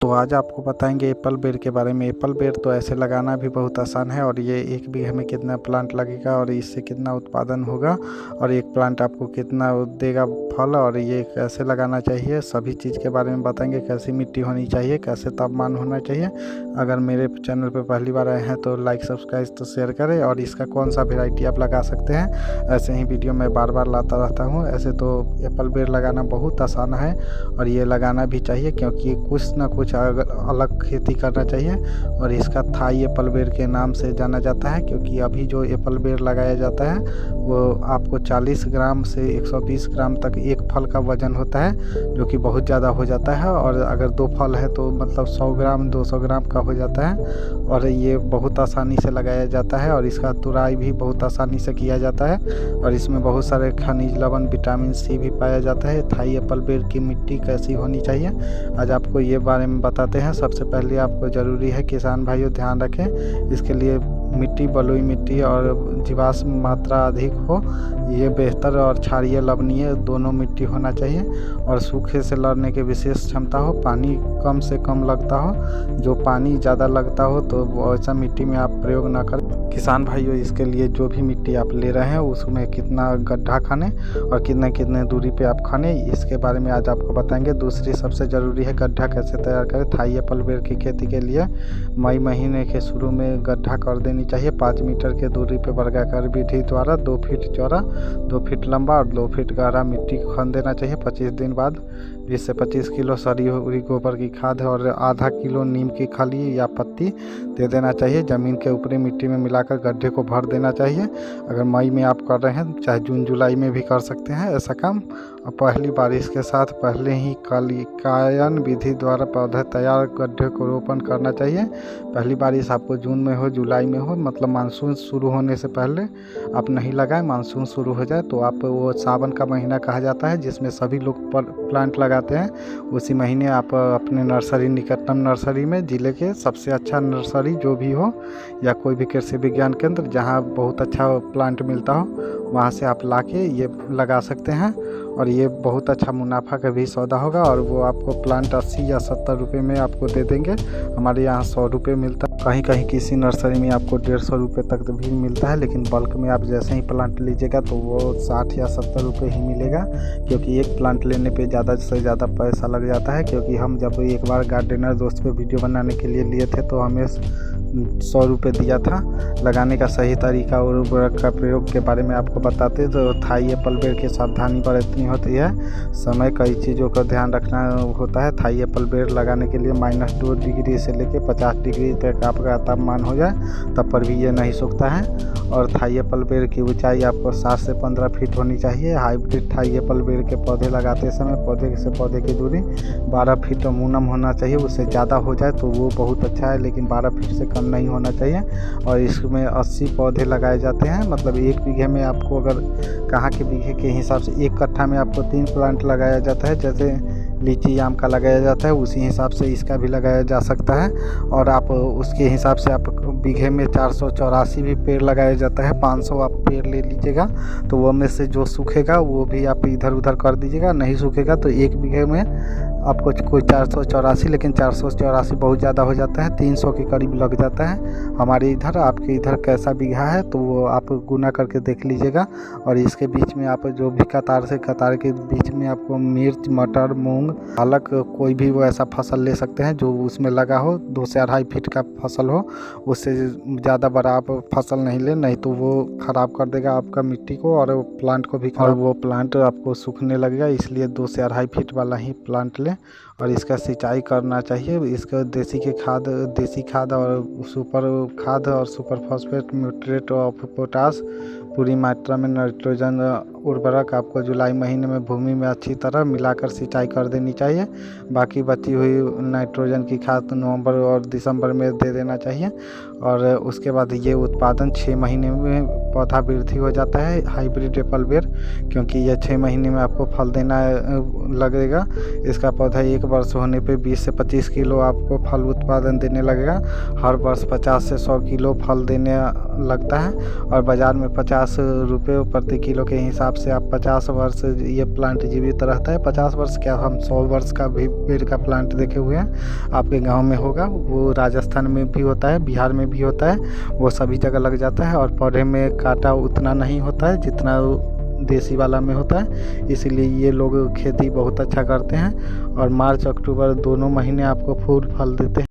तो आज आपको बताएंगे एप्पल बेर के बारे में। एप्पल बेर तो ऐसे लगाना भी बहुत आसान है और ये 1 बीघे में कितना प्लांट लगेगा और इससे कितना उत्पादन होगा और एक प्लांट आपको कितना देगा फल और ये कैसे लगाना चाहिए, सभी चीज़ के बारे में बताएंगे। कैसी मिट्टी होनी चाहिए, कैसे तापमान होना चाहिए। अगर मेरे चैनल पर पहली बार आए हैं तो लाइक सब्सक्राइब तो शेयर करें और इसका कौन सा वेराइटी आप लगा सकते हैं। ऐसे ही वीडियो मैं बार बार लाता रहता हूँ। ऐसे तो एप्पल बेर लगाना बहुत आसान है और ये लगाना भी चाहिए क्योंकि कुछ ना कुछ अलग खेती करना चाहिए। और इसका थाई एप्पल बेर के नाम से जाना जाता है क्योंकि अभी जो एप्पल बेर लगाया जाता है वो आपको 40 ग्राम से 120 ग्राम तक एक फल का वज़न होता है, जो कि बहुत ज़्यादा हो जाता है। और अगर 2 फल है तो मतलब 100 ग्राम 200 ग्राम का हो जाता है और ये बहुत आसानी से लगाया जाता है और इसका तुड़ाई भी बहुत आसानी से किया जाता है और इसमें बहुत सारे खनिज लवण विटामिन सी भी पाया जाता है। थाई एप्पल बेर की मिट्टी कैसी होनी चाहिए आज आपको ये बारे में बताते हैं। सबसे पहले आपको ज़रूरी है किसान भाइयों ध्यान रखें, इसके लिए मिट्टी बलुई मिट्टी और जीवाश्म मात्रा अधिक हो, ये बेहतर और क्षारीय लवणीय दोनों मिट्टी होना चाहिए और सूखे से लड़ने की विशेष क्षमता हो। पानी कम से कम लगता हो, जो पानी ज़्यादा लगता हो तो ऐसा मिट्टी में आप प्रयोग ना करें। किसान भाइयों इसके लिए जो भी मिट्टी आप ले रहे हैं उसमें कितना गड्ढा खाने और कितने दूरी पे आप खाने, इसके बारे में आज आपको बताएंगे। दूसरी सबसे ज़रूरी है गड्ढा कैसे तैयार करें। थाई एप्पल बेर की खेती के लिए मई महीने के शुरू में गड्ढा कर देनी चाहिए। 5 मीटर के दूरी पे वर्गाकार विधि द्वारा 2 फीट चौड़ा 2 फीट लंबा और 2 फीट गहरा मिट्टी खन देना चाहिए। 25 दिन बाद 20 से 25 किलो सड़ी हुई गोबर की खाद और आधा किलो नीम की खली या पत्ती दे देना चाहिए। ज़मीन के ऊपरी मिट्टी में मिलाकर गड्ढे को भर देना चाहिए। अगर मई में आप कर रहे हैं चाहे जून जुलाई में भी कर सकते हैं ऐसा काम। और पहली बारिश के साथ पहले ही कलिकायन विधि द्वारा पौधे तैयार गड्ढे को रोपण करना चाहिए। पहली बारिश आपको जून में हो जुलाई में हो, मतलब मानसून शुरू होने से पहले आप नहीं लगाएं। मानसून शुरू हो जाए तो आप वो सावन का महीना कहा जाता है जिसमें सभी लोग प्लांट लगाते हैं, उसी महीने आप अपने नर्सरी निकटतम नर्सरी में ज़िले के सबसे अच्छा नर्सरी जो भी हो या कोई भी कृषि विज्ञान केंद्र जहाँ बहुत अच्छा प्लांट मिलता हो वहाँ से आप लाके ये लगा सकते हैं और ये बहुत अच्छा मुनाफा का भी सौदा होगा। और वो आपको प्लांट 80 या 70 रुपये में आपको दे देंगे। हमारे यहाँ 100 रुपये मिलता है, कहीं कहीं किसी नर्सरी में आपको 150 रुपये तक भी मिलता है, लेकिन बल्क में आप जैसे ही प्लांट लीजिएगा तो वो 60 या 70 रुपये ही मिलेगा क्योंकि एक प्लांट लेने पे ज़्यादा से ज़्यादा पैसा लग जाता है। क्योंकि हम जब एक बार गार्डनर दोस्त पे वीडियो बनाने के लिए लिए थे तो हमें 100 रुपये दिया था। लगाने का सही तरीका और उर्वरक का प्रयोग के बारे में आपको बताते तो थाई एप्पल बेर की सावधानी बरतनी होती है। समय कई चीज़ों का ध्यान रखना होता है। थाई एप्पल बेर लगाने के लिए -2 डिग्री से लेकर 50 डिग्री तक आपका तापमान हो जाए तब पर भी ये नहीं सूखता है। और थाई एप्पल बेर की ऊंचाई आपको 7 से 15 फीट होनी चाहिए। हाइब्रिड थाई एप्पल बेर के पौधे लगाते समय पौधे से पौधे की दूरी 12 फीट मूनम होना चाहिए। उससे ज़्यादा हो जाए तो वो बहुत अच्छा है, लेकिन 12 फीट से कम नहीं होना चाहिए। और इसमें 80 पौधे लगाए जाते हैं, मतलब 1 बीघे में आपको अगर कहाँ के बीघे के हिसाब से 1 कट्ठा में आपको 3 प्लांट लगाया जाता है। जैसे लीची आम का लगाया जाता है उसी हिसाब से इसका भी लगाया जा सकता है। और आप उसके हिसाब से आप बीघे में 484 भी पेड़ लगाया जाता है। 500 आप पेड़ ले लीजिएगा तो वो में से जो सूखेगा वो भी आप इधर उधर कर दीजिएगा, नहीं सूखेगा तो 1 बीघे में आपको कोई 484, लेकिन 484 बहुत ज़्यादा हो जाता है, 300 के करीब लग जाता है। हमारे इधर आपके इधर कैसा बीघा है तो वो आप गुना करके देख लीजिएगा। और इसके बीच में आप जो भी कतार से कतार के बीच में आपको मिर्च मटर मूंग पालक कोई भी वो ऐसा फसल ले सकते हैं जो उसमें लगा हो। 2 से 2.5 फीट का फसल हो, उससे ज़्यादा बड़ा आप फसल नहीं ले, नहीं तो वो ख़राब कर देगा आपका मिट्टी को और प्लांट को भी, और वो प्लांट आपको सूखने लगेगा। इसलिए 2 से 2.5 फीट वाला ही प्लांट लें और इसका सिंचाई करना चाहिए। इसका देसी खाद और सुपर फॉस्फेट म्यूट्रेट और पोटास पूरी मात्रा में नाइट्रोजन उर्वरक आपको जुलाई महीने में भूमि में अच्छी तरह मिलाकर सिंचाई कर देनी चाहिए। बाकी बची हुई नाइट्रोजन की खाद नवंबर और दिसंबर में दे देना चाहिए। और उसके बाद ये उत्पादन 6 महीने में पौधा वृद्धि हो जाता है हाइब्रिड एप्पल बेर, क्योंकि ये 6 महीने में आपको फल देना लगेगा। इसका पौधा 1 वर्ष होने पे 20 से 25 किलो आपको फल उत्पादन देने लगेगा। हर वर्ष 50 से 100 किलो फल देने लगता है और बाज़ार में 50 रुपये प्रति किलो के हिसाब हिसाब से आप 50 वर्ष ये प्लांट जीवित रहता है। 50 वर्ष क्या, हम 100 वर्ष का भी पेड़ का प्लांट देखे हुए हैं। आपके गांव में होगा, वो राजस्थान में भी होता है, बिहार में भी होता है, वो सभी जगह लग जाता है। और पौधे में कांटा उतना नहीं होता है जितना देसी वाला में होता है, इसीलिए ये लोग खेती बहुत अच्छा करते हैं। और मार्च अक्टूबर दोनों महीने आपको फूल फल देते हैं।